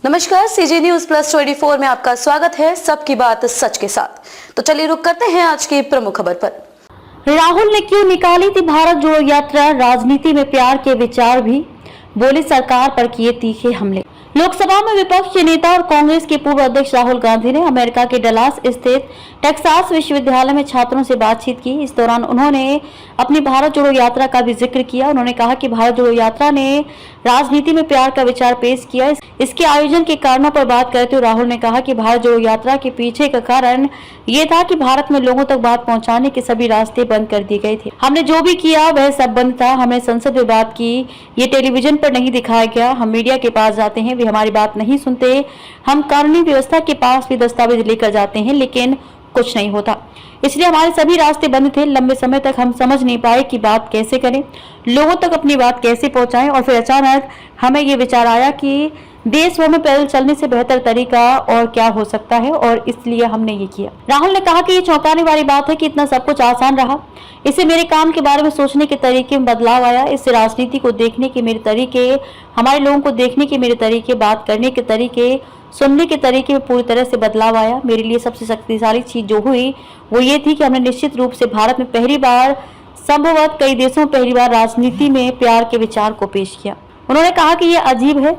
नमस्कार, CG news plus 24 में आपका स्वागत है। सबकी बात सच के साथ। तो चलिए रुक करते हैं आज की प्रमुख खबर पर। राहुल ने क्यों निकाली थी भारत जोड़ो यात्रा, राजनीति में प्यार के विचार भी, बोली सरकार पर किए तीखे हमले। लोकसभा में विपक्ष के नेता और कांग्रेस के पूर्व अध्यक्ष राहुल गांधी ने अमेरिका के डलास स्थित टेक्सास विश्वविद्यालय में छात्रों से बातचीत की। इस दौरान उन्होंने अपनी भारत जोड़ो यात्रा का भी जिक्र किया। उन्होंने कहा कि भारत जोड़ो यात्रा ने राजनीति में प्यार का विचार पेश किया। इसके आयोजन के कारणों पर बात करते हुए राहुल ने कहा कि भारत जोड़ो यात्रा के पीछे का कारण ये था कि भारत में लोगों तक बात पहुंचाने के सभी रास्ते बंद कर दिए गए थे। हमने जो भी किया वह सब बंद था। हमने संसद में बात की, ये टेलीविजन पर नहीं दिखाया गया। हम मीडिया के पास जाते हैं, वे हमारी बात नहीं सुनते। हम कानूनी व्यवस्था के पास भी दस्तावेज लेकर जाते हैं, लेकिन कुछ नहीं होता। इसलिए हमारे सभी रास्ते बंद थे। लंबे समय तक हम समझ नहीं पाए कि बात कैसे करें, लोगों तक अपनी बात कैसे पहुंचाएं। और फिर अचानक हमें ये विचार आया कि देश भर में पैदल चलने से बेहतर तरीका और क्या हो सकता है, और इसलिए हमने ये किया। राहुल ने कहा कि ये चौंकाने वाली बात है कि इतना सब कुछ आसान रहा। इससे मेरे काम के बारे में सोचने के तरीके में बदलाव आया। इससे राजनीति को देखने के मेरे तरीके, हमारे लोगों को देखने के मेरे तरीके, बात करने के तरीके, सुनने के तरीके में पूरी तरह से बदलाव आया। मेरे लिए सबसे शक्तिशाली चीज जो हुई वो ये थी कि हमने निश्चित रूप से भारत में पहली बार, संभवतः कई देशों में पहली बार राजनीति में प्यार के विचार को पेश किया। उन्होंने कहा कि यह अजीब है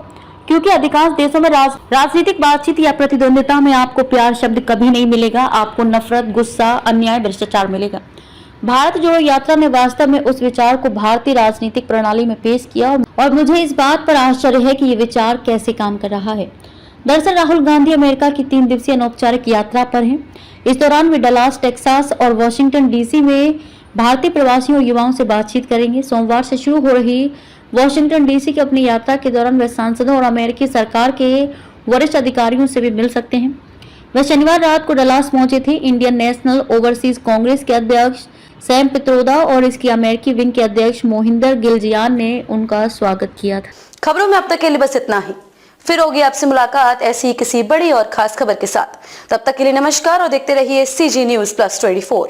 क्योंकि अधिकांश देशों में राजनीतिक बातचीत या प्रतिद्वंदिता में आपको प्यार शब्द कभी नहीं मिलेगा। आपको नफरत, गुस्सा, अन्याय, भ्रष्टाचार मिलेगा। भारत जोड़ो यात्रा ने वास्तव में उस विचार को भारतीय राजनीतिक प्रणाली में पेश किया और मुझे इस बात पर आश्चर्य है कि ये विचार कैसे काम कर रहा है। दरअसल राहुल गांधी अमेरिका की 3 दिवसीय अनौपचारिक यात्रा पर हैं। इस दौरान वे डलास, टेक्सास और वाशिंगटन डीसी में भारतीय प्रवासियों और युवाओं से बातचीत करेंगे। सोमवार से शुरू हो रही वाशिंगटन डीसी की अपनी यात्रा के दौरान वे सांसदों और अमेरिकी सरकार के वरिष्ठ अधिकारियों से भी मिल सकते हैं। वह शनिवार रात को डलास पहुंचे थे। इंडियन नेशनल ओवरसीज कांग्रेस के अध्यक्ष सैम पित्रोदा और इसकी अमेरिकी विंग के अध्यक्ष मोहिंदर गिलजियान ने उनका स्वागत किया था। खबरों में अब तक के लिए बस इतना ही। फिर होगी आपसे मुलाकात ऐसी किसी बड़ी और खास खबर के साथ। तब तक के लिए नमस्कार और देखते रहिए सीजी न्यूज प्लस 24।